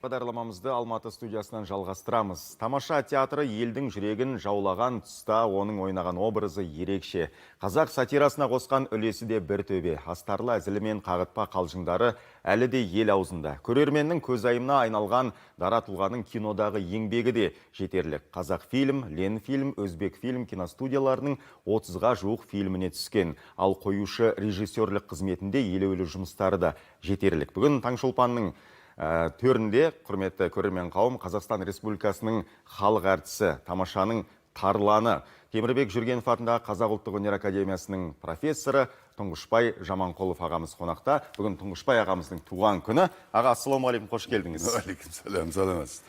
Бағдарламамызды Алматы студиясынан жалғастырамыз. Тамаша театры елдің жүрегін жаулаған тұста оның ойнаған образы ерекше. Қазақ сатирасына қосқан үлесі де бір төбе. Астарлы әзілі мен қағытпа қалжыңдары әлі де ел аузында. Көрерменнің көзайымына айналған дара тұлғаның кинодағы еңбегі де жетерлік. Қазақ фильм, Ленфильм, Өзбек фильм киностудияларының 30-ға жуық фильміне түскен. Ал қоюшы режиссерлік қызметінде елеулі жұмыстары да жетерлік. Бүгін Таңшолпанның төрінде, құрметті көрермен қауым, Қазақстан Республикасының халық әртісі, тамашаның тарланы, Темірбек Жүргенов атындағы Қазақ ұлттық өнер академиясының профессоры Тұңғышбай Жаманқұлов ағамыз қонақта. Бүгін Тұңғышбай ағамыздың туған күні. Аға, ассалаумағалейкум, қош келдіңіз. Алейкум сәлем, саламатсыз.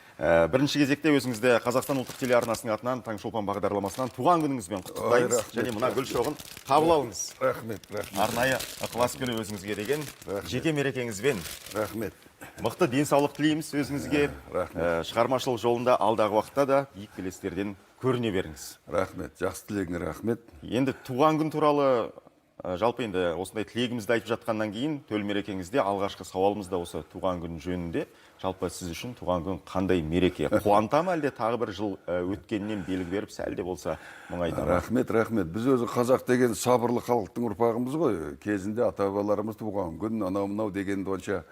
Бірінші кезекте өзіңізді Қазақстан ұлттық телеарнасының атынан Таңшолпан бағдарламасынан туған күніңізбен құттықтаймыз. Және мына гүл шоғын қабыл алыңыз. Рахмет, рахмет. Арнайы ықылас күні өзіңізге деген жеке мерекеңізбен. Рахмет. Мықты денсаулық тілейміз өзіңізге. Шығармашылық жолында алдағы уақытта да биік белестерден көріне беріңіз. Рахмет, жақсы тілегіңе рахмет. Енді туған күн туралы жалпы енді осындай тілегімізді айтып жатқаннан кейін төл мерекеңізде алғашқы сауалымыз да осы туған күн жөнінде. Жалпы сіз үшін туған күн қандай мереке? Қуанта ма әлде тағы бір жыл өткеннен белгі беріп сәл де болса мұңайта ма? Рахмет, рахмет. Біз өзі қазақ деген сабырлы халықтың ұрпағымыз ғой. Кезінде ата-бабаларымыз туған күн анау-мынау дегенді онша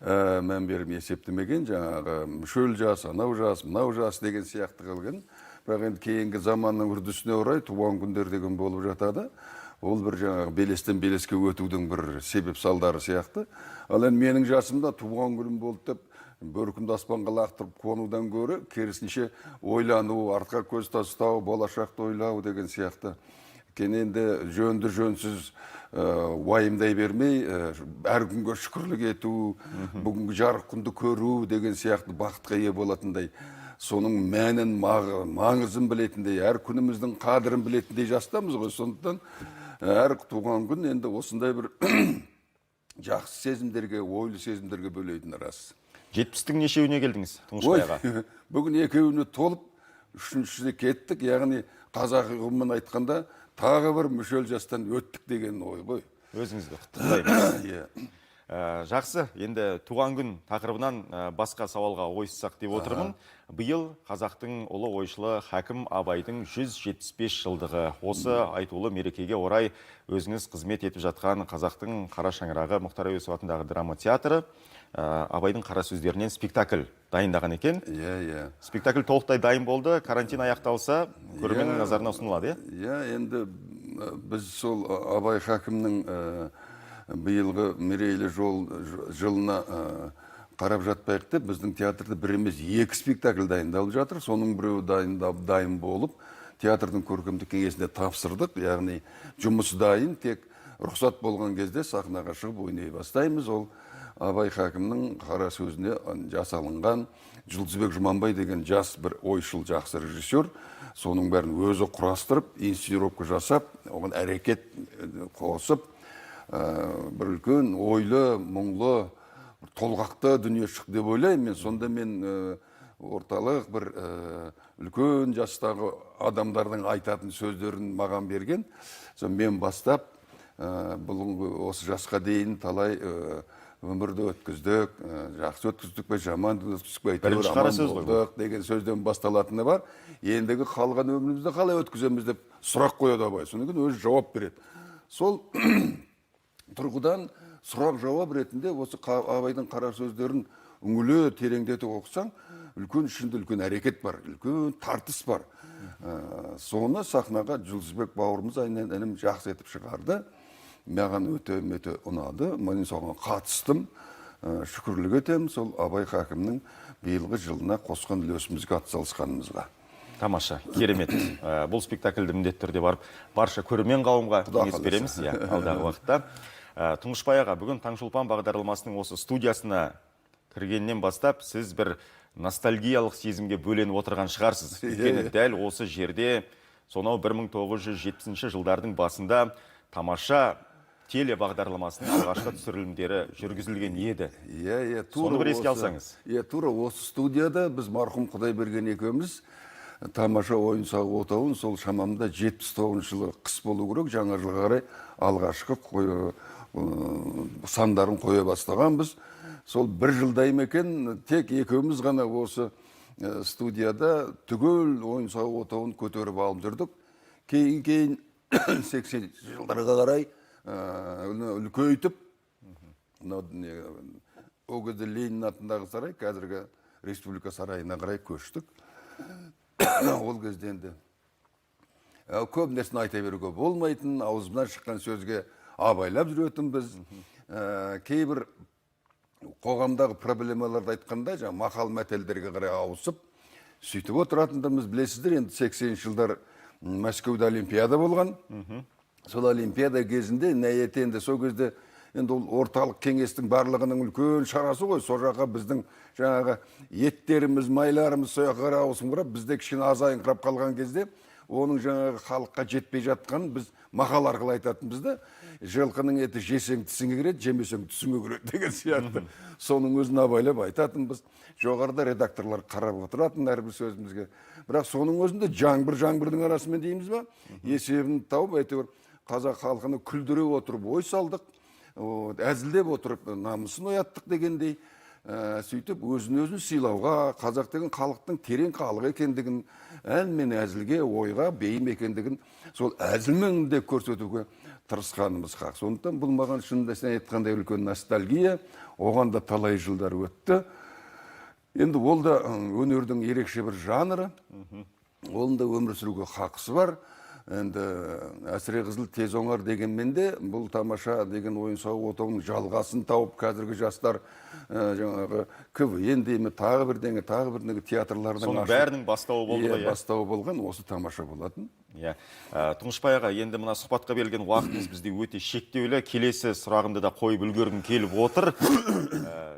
мән беріп есептемеген, жаңағы шөл жас, анау жас, мынау жас деген сияқты қылған. Бірақ енді кейінгі заманның үрдісіне орай туған күндер деген болып жатады. Ол бір жаңағы белестен белеске өтудің бір себеп салдары сияқты. Ал енді менің жасымда туған күнім болды деп бөркімді аспанға лақтырып қонудан гөрі керісінше ойлану, артқа көз тастау, болашақты ойлау деген сияқты. Енді жөнді жөнсіз уайымдай бермей, әр күнге шүкірлік ету, бүгінгі жарық күнді көру деген сияқты бақытқа ие болатындай, соның мәнін, маңызын білетіндей, әр күніміздің қадірін білетіндей жастамыз ғой. Сондықтан әр туған күн енді осындай бір жақсы сезімдерге, ойлы сезімдерге бөлейтіні рас. 70-тің нешеуіне келдіңіз, Тұңғышбай аға? Бүгін екеуіне толып, үшіншісіне кеттік, яғни қазақ ұғымымен айтқанда тағы бір мүшел жастан өттік деген ой ғой. Өзіңізді құттықтаймыз. Жақсы, енді туған күн тақырыбынан басқа сауалға ойыссақ деп отырмын. Биыл қазақтың ұлы ойшылы Хакім Абайдың 175 жылдығы. Осы айтулы мерекеге орай өзіңіз қызмет етіп жатқан қазақтың қара шаңырағы Мұхтар Әуезов атындағы драма театры Абайдың қара сөздерінен спектакль дайындаған екен. Спектакль толықтай дайын болды. Карантин аяқталса, көрерменнің назарына ұсынылады. Енді біз сол Абай Хакімнің биылғы мерейлі жылына қарап жатпайық деп, біздің театрда бір емес екі спектакль дайындалып жатыр. Соның біреуі дайын болып, театрдың көркемдік кеңесіне тапсырдық. Яғни жұмысы дайын, тек рұқсат болған кезде сахнаға шығып ойнай бастаймыз. Ол Абай Хакімнің қара сөзіне жасалынған Жұлдызбек Жұманбай деген жас бір ойшыл жақсы режиссер. Соның бәрін өзі құрастырып, инсценировка жасап, оған әрекет қосып, бір үлкен ойлы, мұңлы, толғақты дүние шықты деп ойлаймын. Сонда мен орталық бір үлкен жастағы адамдардың айтатын сөздерін маған берген. Мен бастап, осы жасқа дейін талай өмірді өткіздік, жақсы өткіздік бе, жаман өткіздік бе, әйтеуір аман болдық деген сөзден басталатыны бар. Ендігі қалған өмірімізді қалай өткіземіз деп сұрақ қояды Абай. Содан кейін өзі жауап береді. Сол тұрғыдан сұрақ жауап ретінде осы Абайдың қара сөздерін үңіле тереңдетіп оқысаң, үлкен ішінде үлкен әрекет бар, үлкен тартыс бар. Соны сахнаға Жұлдызбек бауырымыз інім жақсы етіп шығарды. Маған өте ұнады. Мен соған қатыстым. Шүкірлік етемін сол Абай Хакімнің биылғы жылына қосқан үлесімізге атсалысқанымызға. Тамаша, керемет. Бұл спектакльді міндетті түрде барып, барша көрермен қауымға кеңес береміз алдағы уақытта. Тұңғышбай аға, бүгін Таңшолпан бағдарламасының осы студиясына кіргеннен бастап, сіз бір ностальгиялық сезімге бөленіп отырған шығарсыз. Өйткені дәл осы жерде, сонау 1970 жылдардың басында тамаша теле бағдарламасының алғашқы түсірілімдері жүргізілген еді. Соны бір еске алсаңыз. Тура осы студияда біз марқұм Құдайберген екеуміз тамаша ойын сауық отауын сол шамамда 79 жылы қыс болу керек, жаңа жылға қарай алғашқы сандарын қоя бастағанбыз. сол бір жылдай ма екен тек екеуміз ғана осы студияда түгел ойын сауық отауын көтеріп алып жүрдік. Кейін 80 жылдарға қарай үлкейтіп, о кезде Ленин атындағы сарай, қазіргі республика сарайына қарай көштік. Ол кезде енді көп нәрсені айта беруге болмайтын, аузымнан шыққан сөзге абайлап жүретінбіз. Кейбір қоғамдағы проблемаларды айтқанда, мақал мәтелдерге қарай ауысып, сөйтіп отыратындымыз. Білесіздер, енді 80 жылдар Мәскеуде Олимпиада болған. Сол Олимпиада кезінде нәйетенді сол кезде енді ол орталық кеңестің барлығының үлкен шарасы ғой. Сол жаққа біздің жаңағы еттеріміз, майларымыз сол жаққа қарай ауысыңқырап, бізде кішкене азайыңқырап қалған кезде оның жаңағы халыққа жетпей жатқанын біз мақал арқылы айтатынбыз да. Жылқының еті жесең тісіңе кіреді, жемесең түсіңе кіреді деген сияқты. Соның өзін абайлап айтатынбыз. Жоғарыда редакторлар қарап отыратын әрбір сөзімізге. Бірақ соның өзінде жаңбырдың арасымен дейміз ба, есебін тауып, әйтеуір қазақ халқыны күлдіре отырып ой салдық, әзілдеп отырып намысын ояттық дегендей. Сөйтіп өзін сыйлауға, қазақ деген халықтың терең халық екендігін, ән мен әзілге, ойға бейім екендігін сол әзілмен де көрсетуге тырысқанымыз хақ. Сондықтан бұл маған шынында сен айтқандай үлкен ностальгия, оған да талай жылдар өтті. Енді ол да өнердің ерекше бір жанры, оның да өмір сүруге хақысы бар. Енді әсіре қызыл тез оңар дегенмен де бұл тамаша деген ойын сауық отауының жалғасын тауып, қазіргі жастар жаңағы КВН деймі, тағы бірдеңе театрлардың соның бәрінің бастауы болды ғой. Бастауы болған осы тамаша болатын. Тұңғышбай аға, енді мына сұхбатқа берілген уақытыңыз бізде өте шектеулі. Келесі сұрағымды да қойып үлгергім келіп отыр.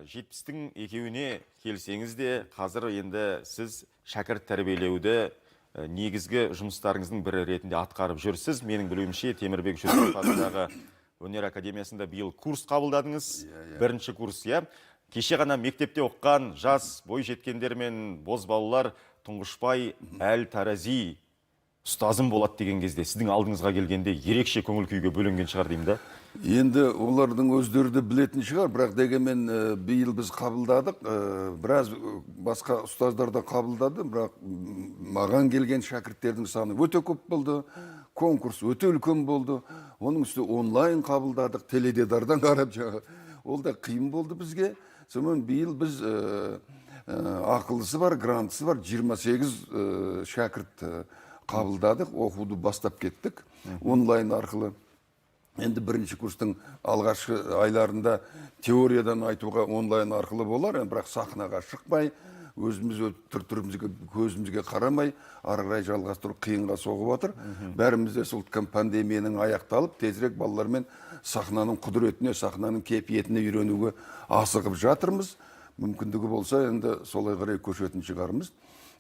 70-тің екеуіне келсеңіз де, қазір енді сіз шәкірт тәрбиелеуді негізгі жұмыстарыңыздың бірі ретінде атқарып жүрсіз. Менің білуімше Темірбек Жүргенов атындағы өнер академиясында биыл курс қабылдадыңыз. Бірінші курс, кеше ғана мектепте оққан жас бой жеткендер мен бозбалалар Тұңғышбай Әл-Тарази ұстазым болады деген кезде сіздің алдыңызға келгенде ерекше көңіл күйге бөленген шығар деймін да. Енді олардың өздері де білетін шығар, бірақ дегенмен биыл біз қабылдадық, біраз басқа ұстаздар да қабылдады, бірақ маған келген шәкірттердің саны өте көп болды, конкурс өте үлкен болды, оның үсті онлайн қабылдадық, теледидардан қарап жаңағы, ол да қиын болды бізге. Сонымен биыл біз ақылысы бар, грантысы бар 28 шәкірт қабылдадық, оқуды бастап кеттік онлайн арқылы. Енді бірінші курстың алғашқы айларында теориядан айтуға онлайн арқылы болар, бірақ сахнаға шықпай, өзіміз түр-түрімізге, көзімізге қарамай, ары қарай жалғастыру қиынға соғып отыр. Бәрімізде сол пандемияның аяқталып, тезірек балалармен сахнаның құдіретіне, сахнаның кепиетіне үйренуге асығып жатырмыз. Мүмкіндігі болса, енді солай қарай көшетін шығармыз.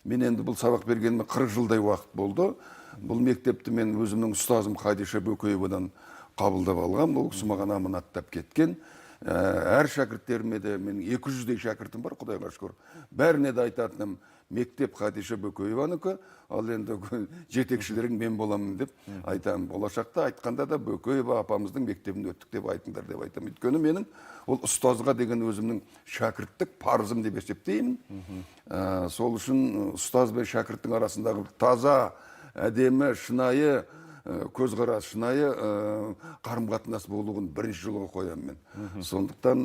Мен енді бұл сабақ бергеніме 40 жылдай уақыт болды. Бұл мектепті мен өзімнің ұстазым Хадиша Бөкеевадан қабылдап алған, бұл кісі маған аманаттап кеткен. Әр шәкірттеріме де, мен 200-дей шәкіртім бар, Құдайға шүкір. Бәріне де айтатыным, мектеп Хадиша Бөкееванікі, ал енді жетекшілерің мен боламын деп айтамын. Болашақта айтқанда да Бөкеева апамыздың мектебін өттік деп айтыңдар деп айтамын. Өйткені менің ол ұстазға деген өзімнің шәкірттік парызым деп есептеймін. Сол үшін ұстаз бен шәкірттің арасындағы таза, әдемі, шынайы, көзқарас, шынайы қарым-қатынас болуын бірінші жолға қоямын мен. Сондықтан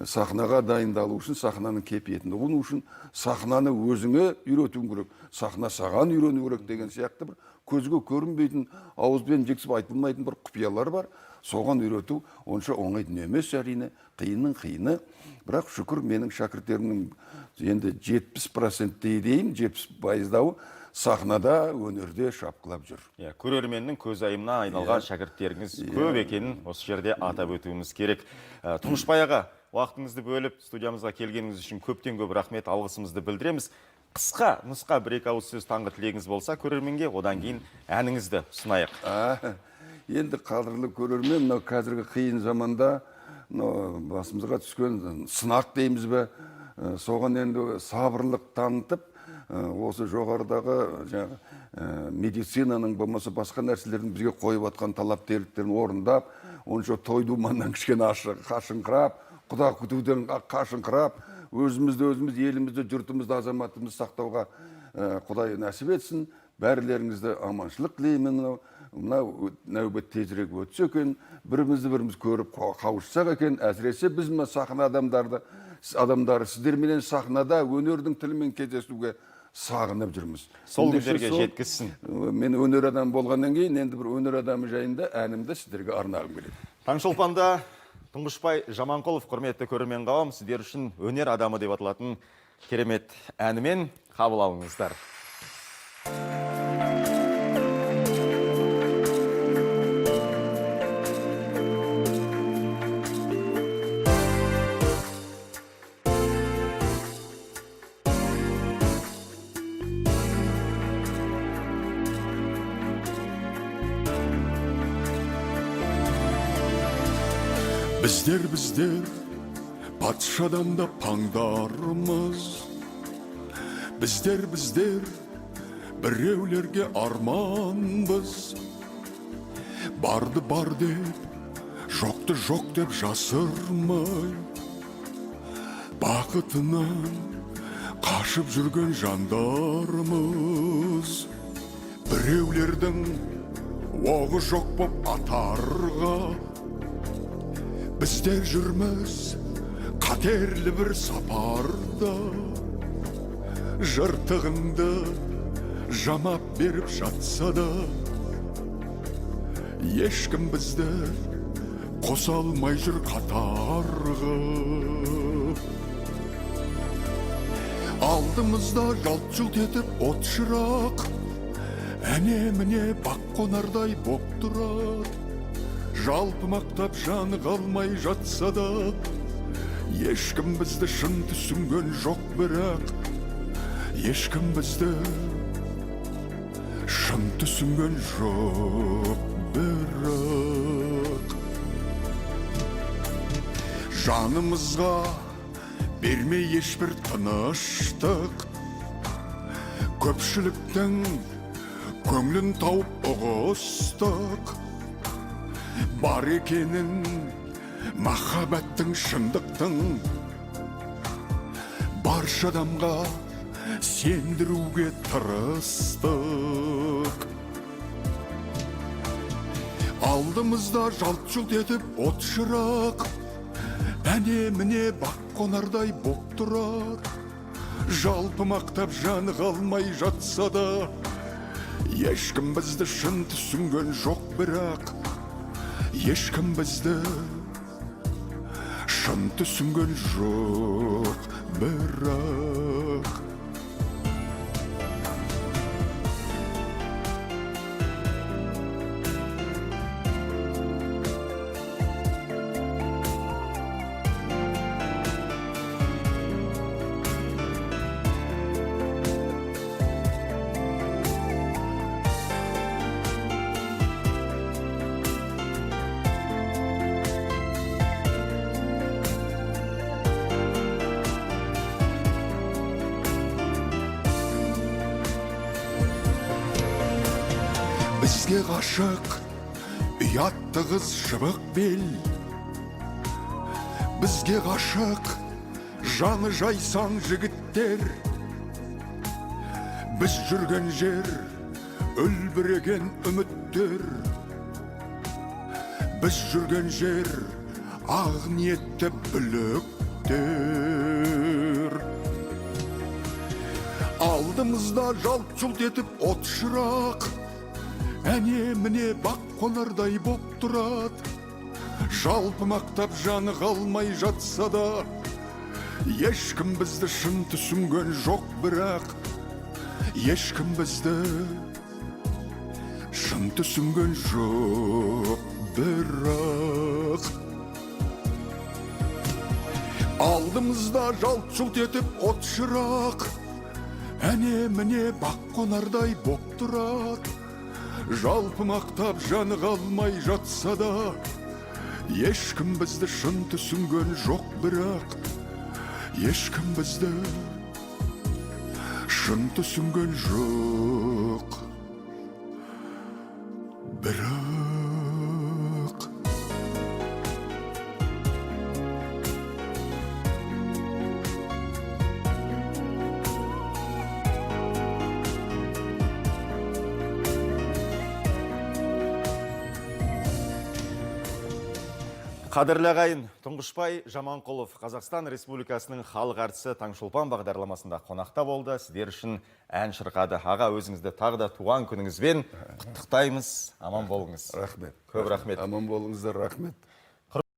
сахнаға дайындалу үшін, сахнаның кепиетін ұғыну үшін, сахнаны өзіңе үйретуің керек, сахна саған үйрену керек деген сияқты бір көзге көрінбейтін, ауызбен жексіп айтылмайтын бір құпиялар бар. Соған үйрету онша оңай дүние емес, әрине, қиынның қиыны. Бірақ шүкір менің шәкірттерімнің енді 70% дейін, 70%-дауы сахнада, өнерде шапқылап жүр. Көрерменнің көз айымына айналған шәкірттеріңіз көп екенін осы жерде атап өтуіміз керек. Тұңғышбай аға, уақытыңызды бөліп студиямызға келгеніңіз үшін көптен көп рахмет, алғысымызды білдіреміз. Қысқа нұсқа бір-екі ауыз сөз таңғы тілегіңіз болса көрерменге, одан кейін әніңізді ұсынайық. Енді қадірлі көрермен, қазіргі қиын заманда басымызға түскен сынақ дейміз бе, соған енді сабырлық танытып, осы жоғарыдағы медицинаның болмаса басқа нәрселердің бізге қойып атқан талап-тілектерін орындап, онша той-думаннан кішкене қашыңқырап, құда күтуден қашыңқырап, өзіміз, елімізді, жұртымызды, азаматымызды сақтауға Құдай нәсіп етсін. Бәрілеріңізді аманшылық тілеймін. Мынау нәубет тезірек өтсе екен, біріміз көріп қауышсақ екен. Әсіресе біз мына сахна адамдары сіздерменен сахнада өнердің тілімен кездесуге сағынып жүрміз. Сол күндерге жеткізсін. Мен өнер адам болғаннан кейін, енді бір өнер адамы жайында әнімді сіздерге арнағым келеді. Таңшолпанда Тұңғышбай Жаманқұлов, құрметті көрермен қауым, сіздер үшін өнер адамы деп аталатын керемет әнімен қабыл алыңыздар. Біздер патшадан да паңдармыз. Біздер біреулерге арманбыз. Барды бар деп, жоқты жоқ деп жасырмай, бақытынан қашып жүрген жандармыз. Біреулердің оғы жоқ боп атарға, біздер жүрміз қатерлі бір сапарда. Жыртығыңды жамап беріп жатса да, ешкім бізді қоса алмай жүр қатарға. Алдымызда жалт-жұлт етіп от шырақ, әне-міне бақ қонардай боп тұрады. Жалпы мақтап жаны қалмай жатса да, ешкім бізді шын түсінген жоқ, бірақ ешкім бізді шын түсінген жоқ, бірақ жанымызға бермей ешбір тыныштық, көпшіліктің көңлін тауып ұғыстық. Бар екенін махаббаттың, шындықтың барша адамға сендіруге тырыстық. Алдымызда жалт-жұлт етіп от шырақ, әне-міне бақ қонардай боп тұрар. Жалпы мақтап жаны қалмай жатса да, ешкім бізді шын түсінген жоқ, бірақ ешкім бізді шын түсінген жоқ, бірақ бізге ғашық ұятты қыз жыбық бел, бізге ғашық жаны жайсаң жігіттер. Біз жүрген жер үлбіреген үміттер, біз жүрген жер ақ ниетті бүліктер. Алдымызда жалт-жұлт етіп от шырақ, әне-міне бақ қонардай боп тұрады. Жалпы мақтап жаны қалмай жатса да, ешкім бізді шын түсінген жоқ, бірақ ешкім бізді шын түсінген жоқ, бірақ алдымызда жалт-жұлт етіп от шырақ, әне-міне бақ қонардай боп тұрады. Жалпы мақтап жаны қалмай жатса да, ешкім бізді шын түсінген жоқ, бірақ ешкім бізді шын түсінген жоқ, бірақ Қадірлі ағайын, Тұңғышбай Жаманқұлов Қазақстан Республикасының халық әртісі Таңшолпан бағдарламасында қонақта болды. Сіздер үшін ән шырқады. Аға, өзіңізді тағы да туған күніңізбен құттықтаймыз. Аман болыңыз. Рахмет. Көп рахмет. Аман болыңыздар, рахмет.